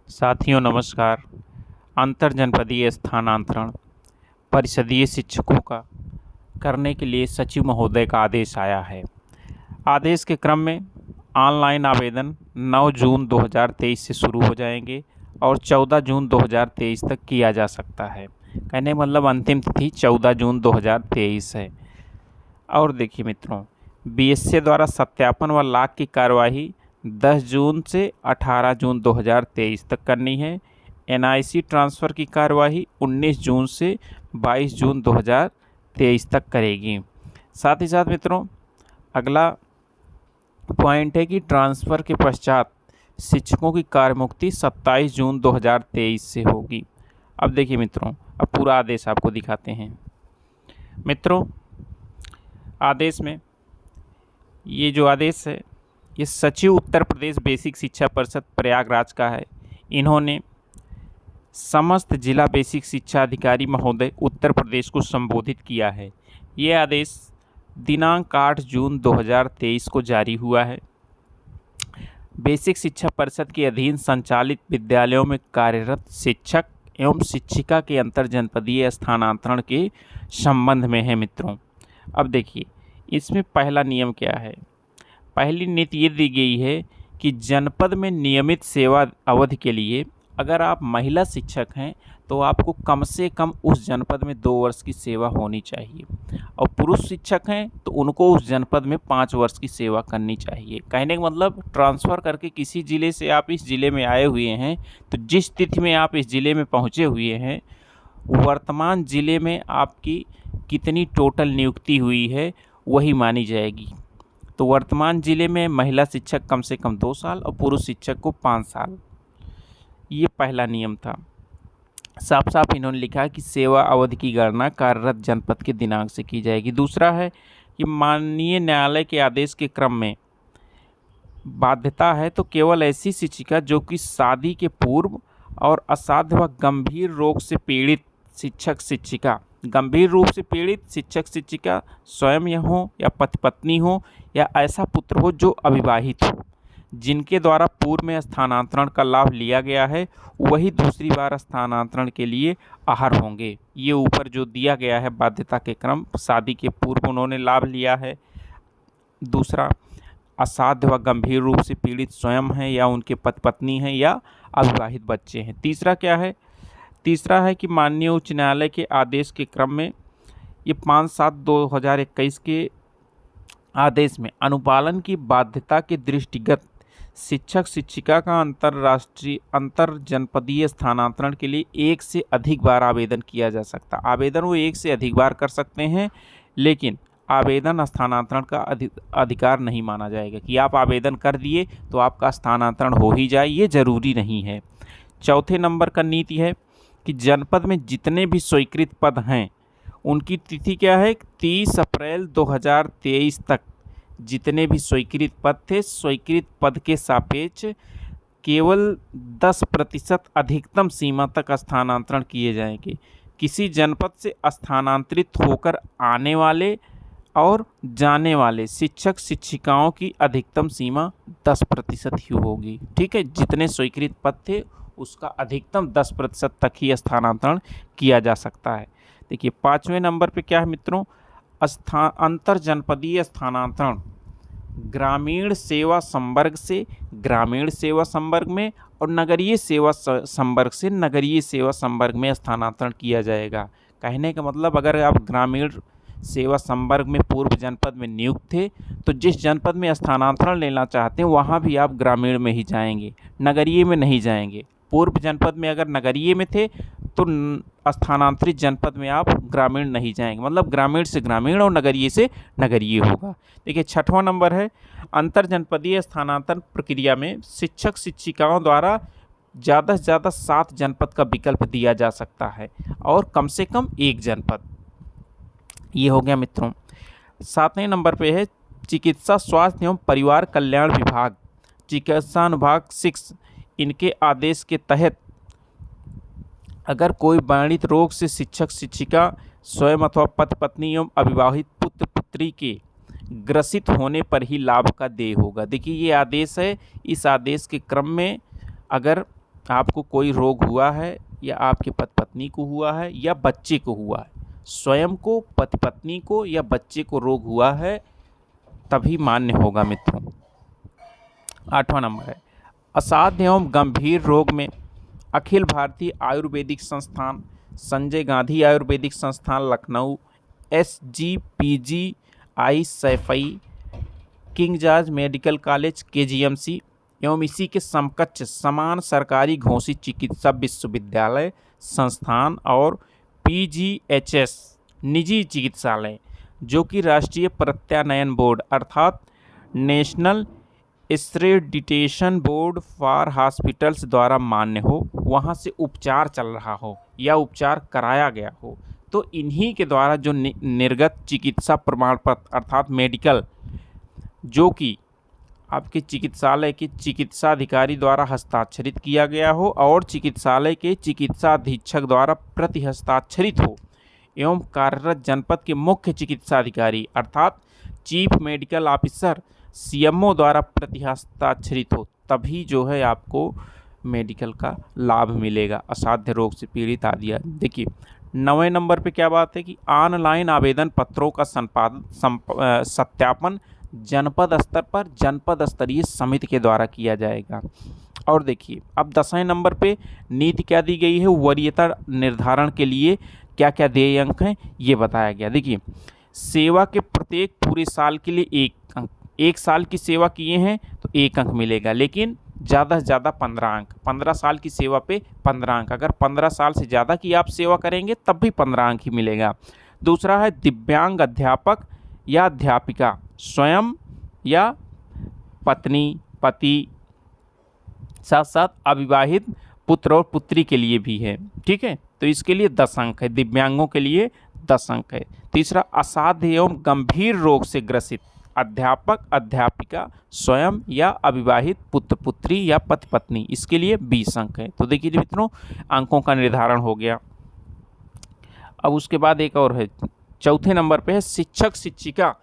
साथियों नमस्कार। अंतर जनपदीय स्थानांतरण परिषदीय शिक्षकों का करने के लिए सचिव महोदय का आदेश आया है। आदेश के क्रम में ऑनलाइन आवेदन 9 जून 2023 से शुरू हो जाएंगे और 14 जून 2023 तक किया जा सकता है। कहने का मतलब अंतिम तिथि 14 जून 2023 है। और देखिए मित्रों, बीएसए द्वारा सत्यापन व लाभ की कार्यवाही 10 जून से 18 जून 2023 तक करनी है। एनआईसी ट्रांसफ़र की कार्यवाही 19 जून से 22 जून 2023 तक करेगी। साथ ही साथ मित्रों, अगला पॉइंट है कि ट्रांसफ़र के पश्चात शिक्षकों की कार्यमुक्ति 27 जून 2023 से होगी। अब देखिए मित्रों, अब पूरा आदेश आपको दिखाते हैं। मित्रों, आदेश में ये जो आदेश है ये सचिव उत्तर प्रदेश बेसिक शिक्षा परिषद प्रयागराज का है। इन्होंने समस्त जिला बेसिक शिक्षा अधिकारी महोदय उत्तर प्रदेश को संबोधित किया है। ये आदेश दिनांक 8 जून 2023 को जारी हुआ है। बेसिक शिक्षा परिषद के अधीन संचालित विद्यालयों में कार्यरत शिक्षक एवं शिक्षिका के अंतर जनपदीय स्थानांतरण के संबंध में है। मित्रों, अब देखिए इसमें पहला नियम क्या है। पहली नीति ये दी गई है कि जनपद में नियमित सेवा अवधि के लिए अगर आप महिला शिक्षक हैं तो आपको कम से कम उस जनपद में 2 वर्ष की सेवा होनी चाहिए, और पुरुष शिक्षक हैं तो उनको उस जनपद में 5 वर्ष की सेवा करनी चाहिए। कहने का मतलब ट्रांसफ़र करके किसी ज़िले से आप इस ज़िले में आए हुए हैं तो जिस तिथि में आप इस ज़िले में पहुँचे हुए हैं वर्तमान ज़िले में आपकी कितनी टोटल नियुक्ति हुई है वही मानी जाएगी। तो वर्तमान ज़िले में महिला शिक्षक कम से कम 2 साल और पुरुष शिक्षक को 5 साल, ये पहला नियम था। साफ साफ इन्होंने लिखा कि सेवा अवधि की गणना कार्यरत जनपद के दिनांक से की जाएगी। दूसरा है कि माननीय न्यायालय के आदेश के क्रम में बाध्यता है तो केवल ऐसी शिक्षिका जो कि शादी के पूर्व और असाध्य व गंभीर रोग से पीड़ित शिक्षक शिक्षिका, गंभीर रूप से पीड़ित शिक्षक शिक्षिका स्वयं यह हो या पति पत्नी हो या ऐसा पुत्र हो जो अविवाहित हो, जिनके द्वारा पूर्व में स्थानांतरण का लाभ लिया गया है वही दूसरी बार स्थानांतरण के लिए अर्ह होंगे। ये ऊपर जो दिया गया है बाध्यता के क्रम, शादी के पूर्व उन्होंने लाभ लिया है, दूसरा असाध्य व गंभीर रूप से पीड़ित स्वयं हैं या उनके पति पत्नी हैं या अविवाहित बच्चे हैं। तीसरा क्या है, तीसरा है कि माननीय उच्च न्यायालय के आदेश के क्रम में ये 5/7/2021 के आदेश में अनुपालन की बाध्यता के दृष्टिगत शिक्षक शिक्षिका का अंतर जनपदीय स्थानांतरण के लिए 1 से अधिक बार आवेदन किया जा सकता। आवेदन वो 1 से अधिक बार कर सकते हैं, लेकिन आवेदन स्थानांतरण का अधिकार नहीं माना जाएगा कि आप आवेदन कर दिए तो आपका स्थानांतरण हो ही जाए, ये ज़रूरी नहीं है। चौथे नंबर का नीति है कि जनपद में जितने भी स्वीकृत पद हैं उनकी तिथि क्या है, 30 अप्रैल 2023 तक जितने भी स्वीकृत पद थे स्वीकृत पद के सापेक्ष केवल 10% अधिकतम सीमा तक स्थानांतरण किए जाएंगे। किसी जनपद से स्थानांतरित होकर आने वाले और जाने वाले शिक्षक शिक्षिकाओं की अधिकतम सीमा 10% ही होगी। ठीक है, जितने स्वीकृत पद थे उसका अधिकतम 10% तक ही स्थानांतरण किया जा सकता है। देखिए 5वें नंबर पे क्या है मित्रों, अंतर जनपदीय स्थानांतरण ग्रामीण सेवा संवर्ग से ग्रामीण सेवा संवर्ग में और नगरीय सेवा संवर्ग से नगरीय सेवा संवर्ग में स्थानांतरण किया जाएगा। कहने का मतलब अगर आप ग्रामीण सेवा संवर्ग में पूर्व जनपद में नियुक्त थे तो जिस जनपद में स्थानांतरण लेना चाहते हैं वहाँ भी आप ग्रामीण में ही जाएंगे, नगरीय में नहीं जाएंगे। पूर्व जनपद में अगर नगरीय में थे तो स्थानांतरित जनपद में आप ग्रामीण नहीं जाएंगे, मतलब ग्रामीण से ग्रामीण और नगरीय से नगरीय होगा। देखिए 6वां नंबर है अंतर जनपदीय स्थानांतरण प्रक्रिया में शिक्षक शिक्षिकाओं द्वारा ज़्यादा से ज़्यादा 7 जनपद का विकल्प दिया जा सकता है और कम से कम 1 जनपद। ये हो गया मित्रों। 7वें नंबर पे है चिकित्सा स्वास्थ्य एवं परिवार कल्याण विभाग, चिकित्सा अनुभाग 6, इनके आदेश के तहत अगर कोई वर्णित रोग से शिक्षक शिक्षिका स्वयं अथवा पति पत्नी एवं अविवाहित पुत्र पुत्री के ग्रसित होने पर ही लाभ का देय होगा। देखिए ये आदेश है, इस आदेश के क्रम में अगर आपको कोई रोग हुआ है या आपके पति पत्नी को हुआ है या बच्चे को हुआ है, स्वयं को, पति पत्नी को या बच्चे को रोग हुआ है, तभी मान्य होगा मित्रों। 8वां नंबर है असाध्य एवं गंभीर रोग में अखिल भारतीय आयुर्वेदिक संस्थान, संजय गांधी आयुर्वेदिक संस्थान Lucknow, SGPGI Saifai, king George medical college KGMC एवं इसी के समकक्ष समान सरकारी घोषित चिकित्सा विश्वविद्यालय संस्थान और PGHS निजी चिकित्सालय जो कि राष्ट्रीय प्रत्यानयन बोर्ड अर्थात national accreditation board for hospitals द्वारा मान्य हो, वहाँ से उपचार चल रहा हो या उपचार कराया गया हो, तो इन्हीं के द्वारा जो निर्गत चिकित्सा प्रमाण पत्र अर्थात मेडिकल, जो कि आपके चिकित्सालय के चिकित्सा अधिकारी द्वारा हस्ताक्षरित किया गया हो और चिकित्सालय के चिकित्सा अधीक्षक द्वारा प्रति हस्ताक्षरित हो एवं कार्यरत जनपद के मुख्य चिकित्सा अधिकारी अर्थात चीफ मेडिकल ऑफिसर CMO द्वारा प्रति हस्ताक्षरित हो, तभी जो है आपको मेडिकल का लाभ मिलेगा असाध्य रोग से पीड़ित आदि। देखिए 9वें नंबर पे क्या बात है कि ऑनलाइन आवेदन पत्रों का सत्यापन जनपद स्तर पर जनपद स्तरीय समिति के द्वारा किया जाएगा। और देखिए अब 10वें नंबर पे नीति क्या दी गई है, वरीयता निर्धारण के लिए क्या क्या देय अंक हैं ये बताया गया। देखिए सेवा के प्रत्येक पूरे साल के लिए 1 अंक, 1 साल की सेवा किए हैं तो 1 अंक मिलेगा, लेकिन ज़्यादा से ज़्यादा 15 अंक, 15 साल की सेवा पे 15 अंक, अगर 15 साल से ज़्यादा की आप सेवा करेंगे तब भी 15 अंक ही मिलेगा। दूसरा है दिव्यांग अध्यापक या अध्यापिका स्वयं या पत्नी पति साथ साथ अविवाहित पुत्र और पुत्री के लिए भी है, ठीक है, तो इसके लिए 10 अंक है, दिव्यांगों के लिए 10 अंक है। तीसरा असाध्य एवं गंभीर रोग से ग्रसित अध्यापक अध्यापिका स्वयं या अविवाहित पुत्र पुत्री या पति पत्नी, इसके लिए 20 अंक है। तो देखिए मित्रों अंकों का निर्धारण हो गया। अब उसके बाद एक और है, चौथे नंबर पे है शिक्षक शिक्षिका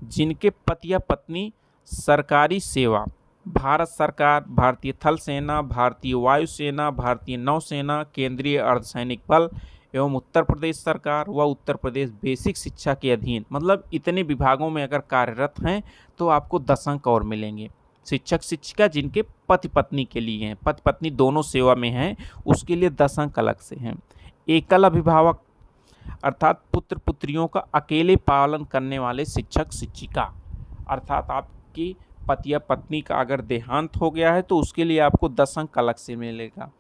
जिनके पति या पत्नी सरकारी सेवा भारत सरकार, भारतीय थल सेना, भारतीय वायुसेना, भारतीय नौसेना, केंद्रीय अर्धसैनिक बल एवं उत्तर प्रदेश सरकार व उत्तर प्रदेश बेसिक शिक्षा के अधीन, मतलब इतने विभागों में अगर कार्यरत हैं तो आपको 10 अंक और मिलेंगे। शिक्षक शिक्षिका जिनके पति पत्नी के लिए हैं, पति पत्नी दोनों सेवा में हैं, उसके लिए 10 अंक अलग से हैं। एकल अभिभावक अर्थात पुत्र पुत्रियों का अकेले पालन करने वाले शिक्षक शिक्षिका, अर्थात आपकी पति या पत्नी का अगर देहांत हो गया है तो उसके लिए आपको 10 अंक अलग से मिलेगा।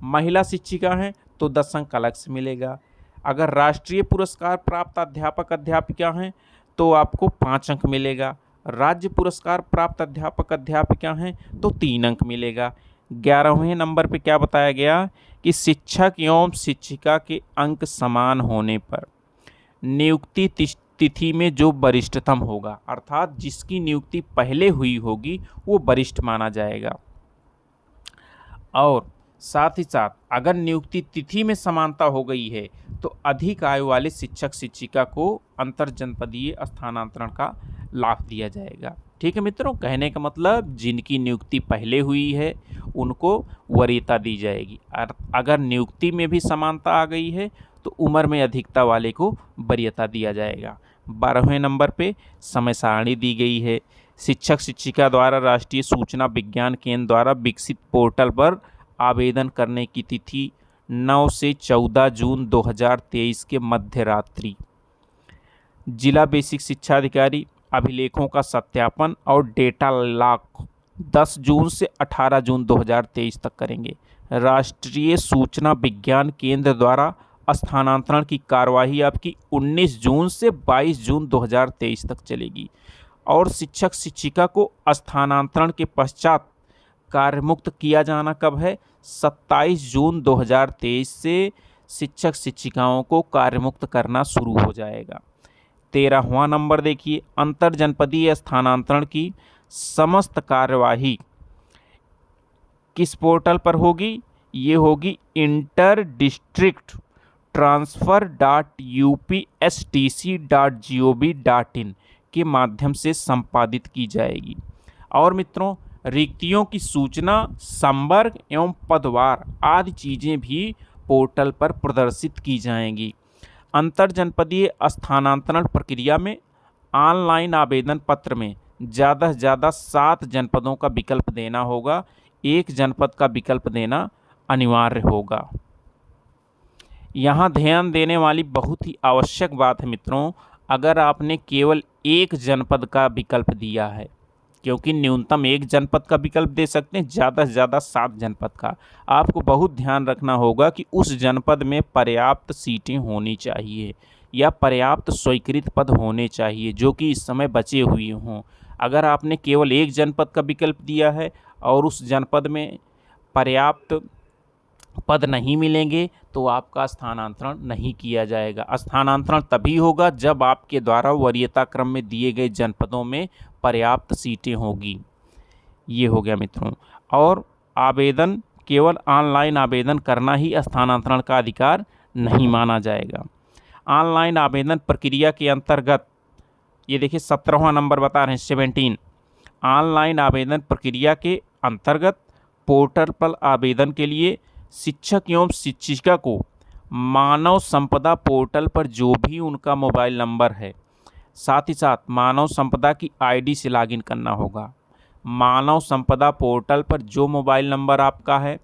महिला शिक्षिका हैं तो 10 अंक अलग से मिलेगा। अगर राष्ट्रीय पुरस्कार प्राप्त अध्यापक अध्यापिका हैं तो आपको 5 अंक मिलेगा। राज्य पुरस्कार प्राप्त अध्यापक अध्यापिका हैं तो 3 अंक मिलेगा। 11वें नंबर पे क्या बताया गया कि शिक्षक एवं शिक्षिका के अंक समान होने पर नियुक्ति तिथि में जो वरिष्ठतम होगा, अर्थात जिसकी नियुक्ति पहले हुई होगी वो वरिष्ठ माना जाएगा। और साथ ही साथ अगर नियुक्ति तिथि में समानता हो गई है तो अधिक आयु वाले शिक्षक शिक्षिका को अंतर जनपदीय स्थानांतरण का लाभ दिया जाएगा। ठीक है मित्रों, कहने का मतलब जिनकी नियुक्ति पहले हुई है उनको वरीयता दी जाएगी। अगर नियुक्ति में भी समानता आ गई है तो उम्र में अधिकता वाले को वरीयता दिया जाएगा। 12वें नंबर पे समय सारणी दी गई है। शिक्षक शिक्षिका द्वारा राष्ट्रीय सूचना विज्ञान केंद्र द्वारा विकसित पोर्टल पर आवेदन करने की तिथि 9 से 14 जून 2023 के मध्य रात्रि। जिला बेसिक शिक्षा अधिकारी अभिलेखों का सत्यापन और डेटा लॉक 10 जून से 18 जून 2023 तक करेंगे। राष्ट्रीय सूचना विज्ञान केंद्र द्वारा स्थानांतरण की कार्यवाही आपकी 19 जून से 22 जून 2023 तक चलेगी। और शिक्षक शिक्षिका को स्थानांतरण के पश्चात कार्यमुक्त किया जाना कब है? 27 जून 2023 से शिक्षक शिक्षिकाओं को कार्यमुक्त करना शुरू हो जाएगा। 13वां नंबर देखिए, अंतर जनपदीय स्थानांतरण की समस्त कार्यवाही किस पोर्टल पर होगी? ये होगी इंटर डिस्ट्रिक्ट transfer.upstc.gov.in के माध्यम से संपादित की जाएगी। और मित्रों रिक्तियों की सूचना, संवर्ग एवं पदवार आदि चीज़ें भी पोर्टल पर प्रदर्शित की जाएंगी। अंतरजनपदीय स्थानांतरण प्रक्रिया में ऑनलाइन आवेदन पत्र में ज़्यादा से ज़्यादा 7 जनपदों का विकल्प देना होगा, एक जनपद का विकल्प देना अनिवार्य होगा। यहाँ ध्यान देने वाली बहुत ही आवश्यक बात है मित्रों, अगर आपने केवल एक जनपद का विकल्प दिया है, क्योंकि न्यूनतम एक जनपद का विकल्प दे सकते हैं, ज़्यादा से ज़्यादा 7 जनपद का, आपको बहुत ध्यान रखना होगा कि उस जनपद में पर्याप्त सीटें होनी चाहिए या पर्याप्त स्वीकृत पद होने चाहिए जो कि इस समय बचे हुए हों। अगर आपने केवल एक जनपद का विकल्प दिया है और उस जनपद में पर्याप्त पद नहीं मिलेंगे तो आपका स्थानांतरण नहीं किया जाएगा। स्थानांतरण तभी होगा जब आपके द्वारा वरीयता क्रम में दिए गए जनपदों में पर्याप्त सीटें होगी। ये हो गया मित्रों। और आवेदन केवल ऑनलाइन आवेदन करना ही स्थानांतरण का अधिकार नहीं माना जाएगा। ऑनलाइन आवेदन प्रक्रिया के अंतर्गत ये देखिए 17वां नंबर बता रहे हैं 17। ऑनलाइन आवेदन प्रक्रिया के अंतर्गत पोर्टल पर आवेदन के लिए शिक्षक एवं शिक्षिका को मानव संपदा पोर्टल पर जो भी उनका मोबाइल नंबर है, साथ ही साथ मानव संपदा की आईडी से लॉगिन करना होगा। मानव संपदा पोर्टल पर जो मोबाइल नंबर आपका है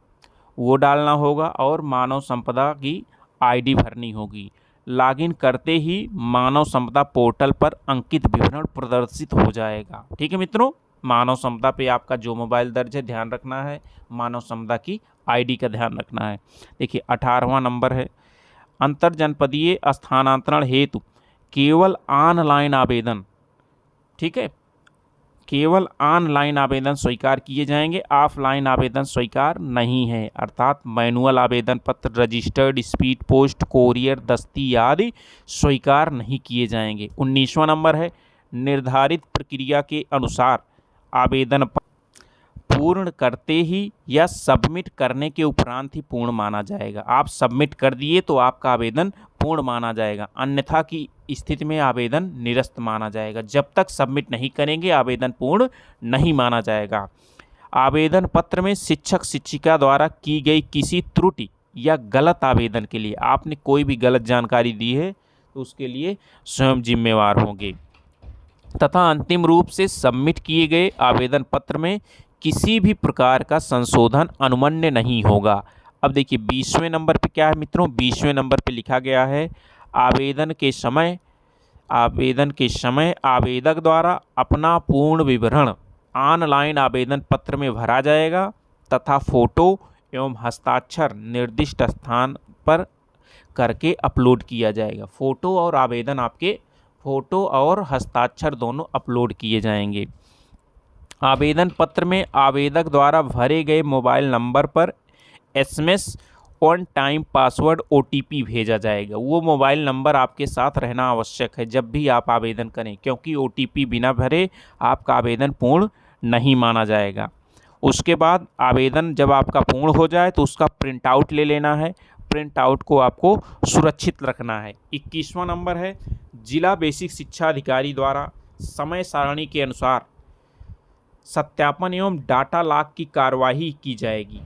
वो डालना होगा और मानव संपदा की आईडी भरनी होगी। लॉगिन करते ही मानव संपदा पोर्टल पर अंकित विवरण प्रदर्शित हो जाएगा। ठीक है मित्रों, मानव संपदा पे आपका जो मोबाइल दर्ज है ध्यान रखना है, मानव संपदा की आईडी का ध्यान रखना है। देखिए 18वां नंबर है, अंतरजनपदीय स्थानांतरण हेतु केवल ऑनलाइन आवेदन, ठीक है, केवल ऑनलाइन आवेदन स्वीकार किए जाएंगे, ऑफलाइन आवेदन स्वीकार नहीं है। अर्थात मैनुअल आवेदन पत्र, रजिस्टर्ड स्पीड पोस्ट, कोरियर, दस्ती आदि स्वीकार नहीं किए जाएंगे। 19वां नंबर है, निर्धारित प्रक्रिया के अनुसार आवेदन पूर्ण करते ही या सबमिट करने के उपरांत ही पूर्ण माना जाएगा। आप सबमिट कर दिए तो आपका आवेदन पूर्ण माना जाएगा, अन्यथा की स्थिति में आवेदन निरस्त माना जाएगा। जब तक सबमिट नहीं करेंगे आवेदन पूर्ण नहीं माना जाएगा। आवेदन पत्र में शिक्षक शिक्षिका द्वारा की गई किसी त्रुटि या गलत आवेदन के लिए, आपने कोई भी गलत जानकारी दी है तो उसके लिए स्वयं जिम्मेवार होंगे। तथा अंतिम रूप से सबमिट किए गए आवेदन पत्र में किसी भी प्रकार का संशोधन अनुमन्य नहीं होगा। अब देखिए 20वें नंबर पे क्या है मित्रों, 20वें नंबर पे लिखा गया है, आवेदन के समय आवेदक द्वारा अपना पूर्ण विवरण ऑनलाइन आवेदन पत्र में भरा जाएगा तथा फोटो एवं हस्ताक्षर निर्दिष्ट स्थान पर करके अपलोड किया जाएगा। फोटो और आवेदन आपके फोटो और हस्ताक्षर दोनों अपलोड किए जाएंगे। आवेदन पत्र में आवेदक द्वारा भरे गए मोबाइल नंबर पर SMS on time password OTP भेजा जाएगा। वो मोबाइल नंबर आपके साथ रहना आवश्यक है जब भी आप आवेदन करें, क्योंकि OTP बिना भरे आपका आवेदन पूर्ण नहीं माना जाएगा। उसके बाद आवेदन जब आपका पूर्ण हो जाए तो उसका प्रिंट आउट ले लेना है। प्रिंट आउट को आपको सुरक्षित रखना है। 21वां नंबर है, जिला बेसिक शिक्षा अधिकारी द्वारा समय सारणी के अनुसार सत्यापन एवं डाटा लॉक की कार्यवाही की जाएगी।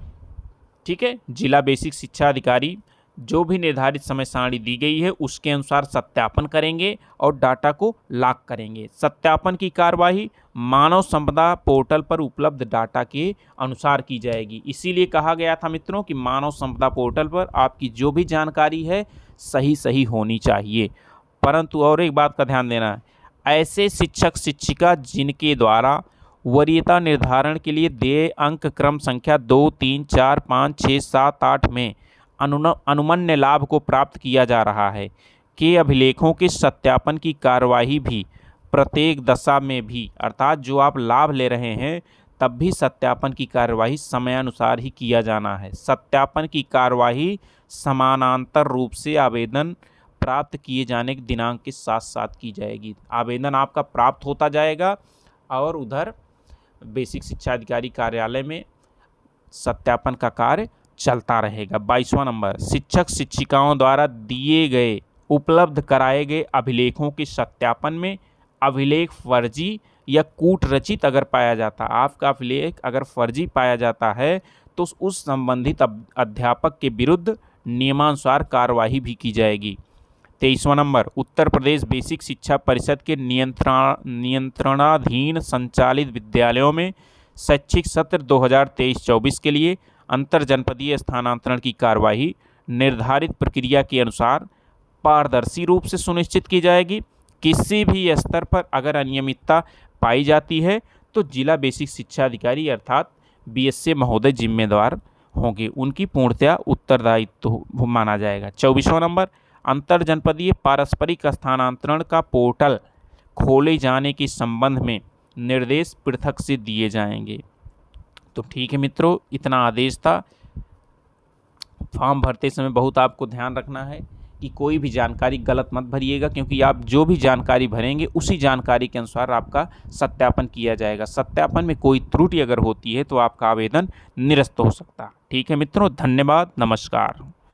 ठीक है, जिला बेसिक शिक्षा अधिकारी जो भी निर्धारित समय सारणी दी गई है उसके अनुसार सत्यापन करेंगे और डाटा को लॉक करेंगे। सत्यापन की कार्यवाही मानव संपदा पोर्टल पर उपलब्ध डाटा के अनुसार की जाएगी। इसीलिए कहा गया था मित्रों कि मानव संपदा पोर्टल पर आपकी जो भी जानकारी है सही होनी चाहिए। परंतु और एक बात का ध्यान देना है, ऐसे शिक्षक शिक्षिका जिनके द्वारा वरीयता निर्धारण के लिए देय अंक क्रम संख्या 2, 3, 4, 5, 6, 7, 8 में अनुमन्य लाभ को प्राप्त किया जा रहा है के अभिलेखों के सत्यापन की कार्यवाही भी प्रत्येक दशा में भी, अर्थात जो आप लाभ ले रहे हैं तब भी सत्यापन की कार्यवाही समयानुसार ही किया जाना है। सत्यापन की कार्यवाही समानांतर रूप से आवेदन प्राप्त किए जाने के दिनांक के साथ साथ की जाएगी। आवेदन आपका प्राप्त होता जाएगा और उधर बेसिक शिक्षा अधिकारी कार्यालय में सत्यापन का कार्य चलता रहेगा। 22वां नंबर, शिक्षक शिक्षिकाओं द्वारा दिए गए उपलब्ध कराए गए अभिलेखों के सत्यापन में अभिलेख फर्जी या कूट रचित अगर पाया जाता, आपका अभिलेख अगर फर्जी पाया जाता है तो उस संबंधित अध्यापक के विरुद्ध नियमानुसार कार्यवाही भी की जाएगी। 23वां नंबर, उत्तर प्रदेश बेसिक शिक्षा परिषद के नियंत्रणाधीन संचालित विद्यालयों में शैक्षिक सत्र 2023-24 के लिए अंतरजनपदीय स्थानांतरण की कार्यवाही निर्धारित प्रक्रिया के अनुसार पारदर्शी रूप से सुनिश्चित की जाएगी। किसी भी स्तर पर अगर अनियमितता पाई जाती है तो जिला बेसिक शिक्षा अधिकारी अर्थात बीएसए महोदय जिम्मेदार होंगे, उनकी पूर्णतया उत्तरदायित्व माना जाएगा। 24वां नंबर, अंतरजनपदीय पारस्परिक स्थानांतरण का पोर्टल खोले जाने के संबंध में निर्देश पृथक से दिए जाएंगे। तो ठीक है मित्रों, इतना आदेश था। फॉर्म भरते समय बहुत आपको ध्यान रखना है कि कोई भी जानकारी गलत मत भरिएगा, क्योंकि आप जो भी जानकारी भरेंगे उसी जानकारी के अनुसार आपका सत्यापन किया जाएगा। सत्यापन में कोई त्रुटि अगर होती है तो आपका आवेदन निरस्त हो सकता है। ठीक है मित्रों, धन्यवाद, नमस्कार।